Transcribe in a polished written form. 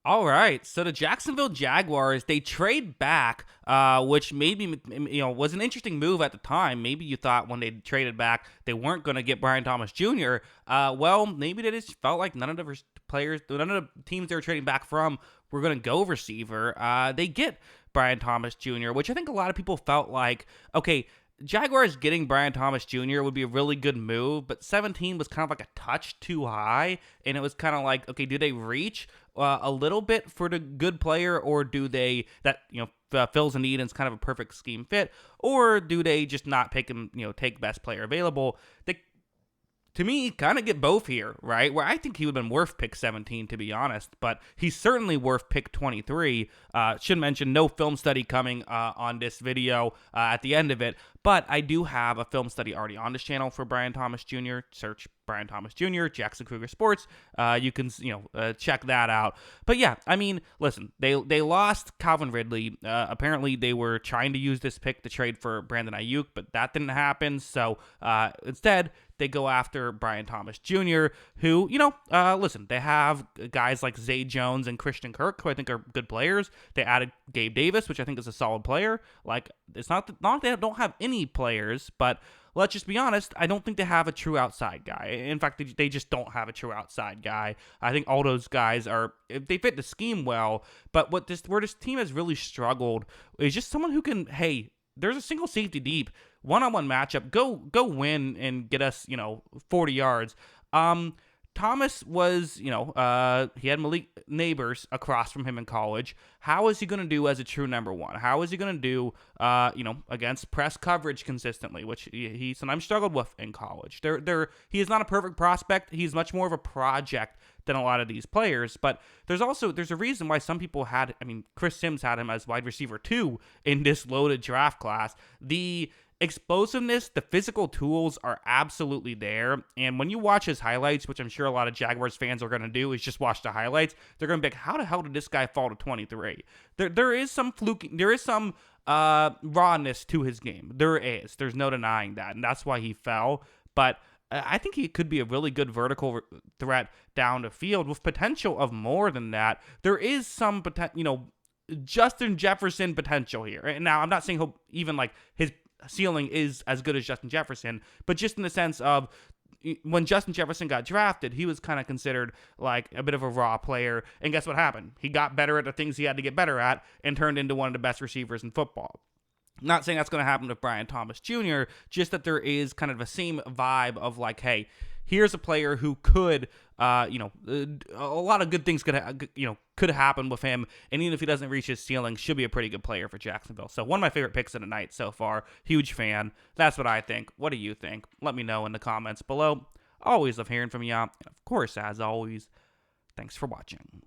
All right, so the Jacksonville Jaguars, they trade back, which maybe was an interesting move at the time. Maybe you thought when they traded back they weren't going to get Brian Thomas Jr. Well, maybe they just felt like none of the players, none of the teams they were trading back from were going to go receiver. They get Brian Thomas Jr., which I think a lot of people felt like, okay, Jaguars getting Brian Thomas Jr. would be a really good move, but 17 was kind of like a touch too high, and it was kind of like, okay, do they reach a little bit for the good player, or do they that fills a need and it's kind of a perfect scheme fit, or do they just not pick him, take best player available? They to me, kind of get both here, right? Where I think he would have been worth pick 17, to be honest, but he's certainly worth pick 23. Should mention, no film study coming on this video at the end of it, but I do have a film study already on this channel for Brian Thomas Jr. Search Brian Thomas Jr., Jackson Cougar Sports. You can, check that out. But yeah, I mean, listen, they lost Calvin Ridley. Apparently, they were trying to use this pick to trade for Brandon Ayuk, but that didn't happen. So instead, they go after Brian Thomas Jr., who, listen, they have guys like Zay Jones and Christian Kirk, who I think are good players. They added Gabe Davis, which I think is a solid player. Like, it's not that they don't have any players, but let's just be honest, I don't think they have a true outside guy. In fact, they just don't have a true outside guy. I think all those guys they fit the scheme well, but where this team has really struggled is just someone who can, hey, there's a single safety deep, one-on-one matchup, go win and get us, 40 yards. Thomas was, he had Malik Neighbors across from him in college. How is he going to do as a true number one? How is he going to do, against press coverage consistently, which he sometimes struggled with in college? He is not a perfect prospect. He's much more of a project than a lot of these players, but there's a reason why some people Chris Sims had him as wide receiver 2 in this loaded draft class. The explosiveness, the physical tools are absolutely there. And when you watch his highlights, which I'm sure a lot of Jaguars fans are going to do, is just watch the highlights, they're going to be like, how the hell did this guy fall to 23? There is some fluking, there is some rawness to his game. There's no denying that. And that's why he fell. But I think he could be a really good vertical threat down the field with potential of more than that. There is some potential, Justin Jefferson potential here. And now, I'm not saying he'll even his ceiling is as good as Justin Jefferson, but just in the sense of when Justin Jefferson got drafted, he was kind of considered like a bit of a raw player. And guess what happened? He got better at the things he had to get better at and turned into one of the best receivers in football. Not saying that's going to happen with Brian Thomas Jr., just that there is kind of the same vibe of like, hey, here's a player who could, a lot of good things could happen with him, and even if he doesn't reach his ceiling, should be a pretty good player for Jacksonville. So one of my favorite picks of the night so far. Huge fan. That's what I think. What do you think? Let me know in the comments below. Always love hearing from you. And of course, as always, thanks for watching.